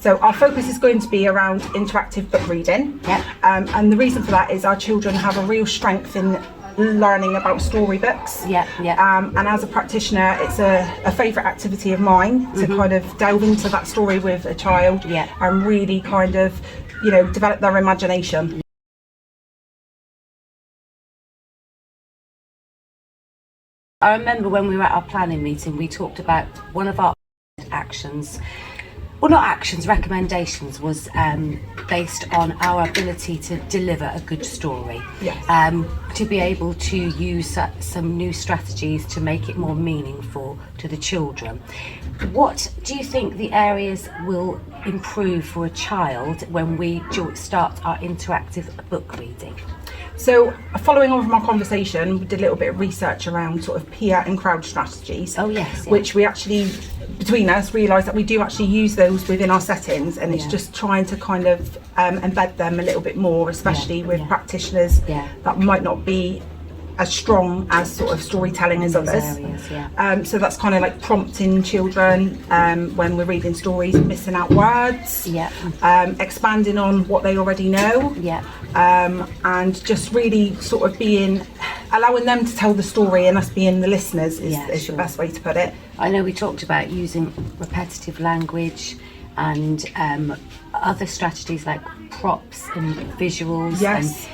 So our focus is going to be around interactive book reading. Yep. And the reason for that is our children have a real strength in learning about storybooks. And as a practitioner, it's a favourite activity of mine to kind of delve into that story with a child and really kind of, you know, develop their imagination. I remember when we were at our planning meeting, we talked about one of our actions, well, not actions, recommendations, was based on our ability to deliver a good story. To be able to use some new strategies to make it more meaningful to the children. What do you think the areas will improve for a child when we start our interactive book reading? So following on from our conversation, we did a little bit of research around sort of peer and crowd strategies. Oh yes. Which we actually, between us, realised that we do actually use those within our settings, and it's just trying to kind of embed them a little bit more, especially with practitioners that might not be as strong as sort of storytelling as others. So that's kind of like prompting children when we're reading stories, missing out words, expanding on what they already know, and just really sort of allowing them to tell the story and us being the listeners is the best way to put it. I know we talked about using repetitive language and other strategies like props and visuals. And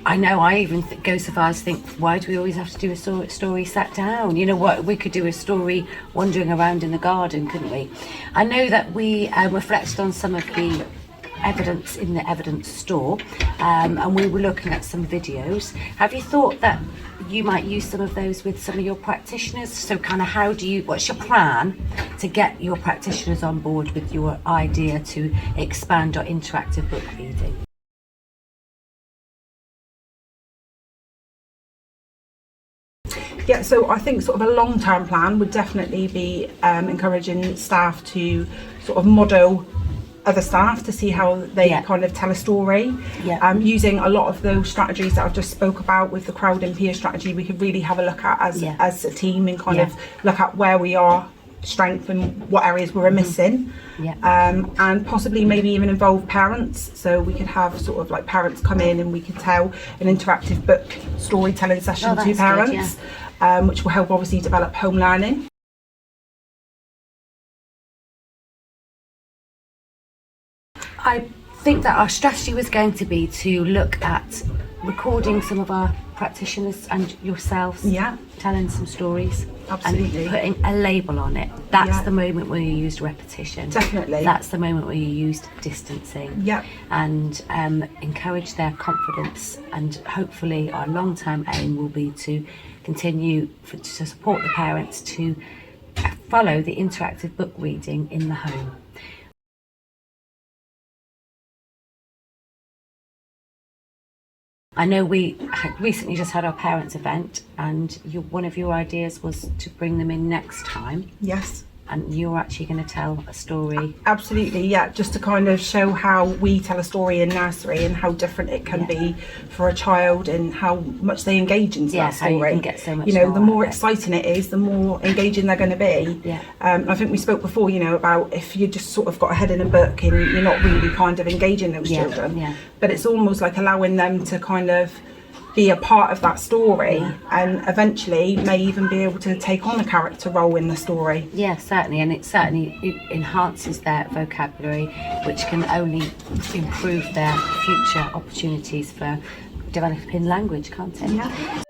I know I even go so far as to think, why do we always have to do a story sat down? You know what, we could do a story wandering around in the garden, couldn't we? I know that we reflected on some of the evidence in the evidence store, and we were looking at some videos. Have you thought that you might use some of those with some of your practitioners? So kind of what's your plan to get your practitioners on board with your idea to expand our interactive book reading? Yeah, so I think sort of a long-term plan would definitely be encouraging staff to sort of model other staff to see how they kind of tell a story. Using a lot of those strategies that I've just spoke about with the crowd and peer strategy, we could really have a look at as a team and kind of look at where we are strength and what areas we're missing, and possibly maybe even involve parents, so we could have sort of like parents come in and we could tell an interactive book storytelling session to parents, which will help obviously develop home learning. I think that our strategy was going to be to look at recording some of our practitioners and yourselves telling some stories. Absolutely. And putting a label on it. That's the moment where you used repetition. Definitely. That's the moment where you used distancing. And encourage their confidence, and hopefully our long-term aim will be to continue to support the parents to follow the interactive book reading in the home. I know we recently just had our parents event, and one of your ideas was to bring them in next time. Yes. And you're actually going to tell a story. Absolutely, just to kind of show how we tell a story in nursery and how different it can be for a child and how much they engage into that story. How you can get so much the more more exciting it is, the more engaging they're going to be. I think we spoke before, about if you just sort of got a head in a book and you're not really kind of engaging those children. But it's almost like allowing them to kind of be a part of that story and eventually may even be able to take on a character role in the story. Certainly, and it certainly enhances their vocabulary, which can only improve their future opportunities for developing language, can't it?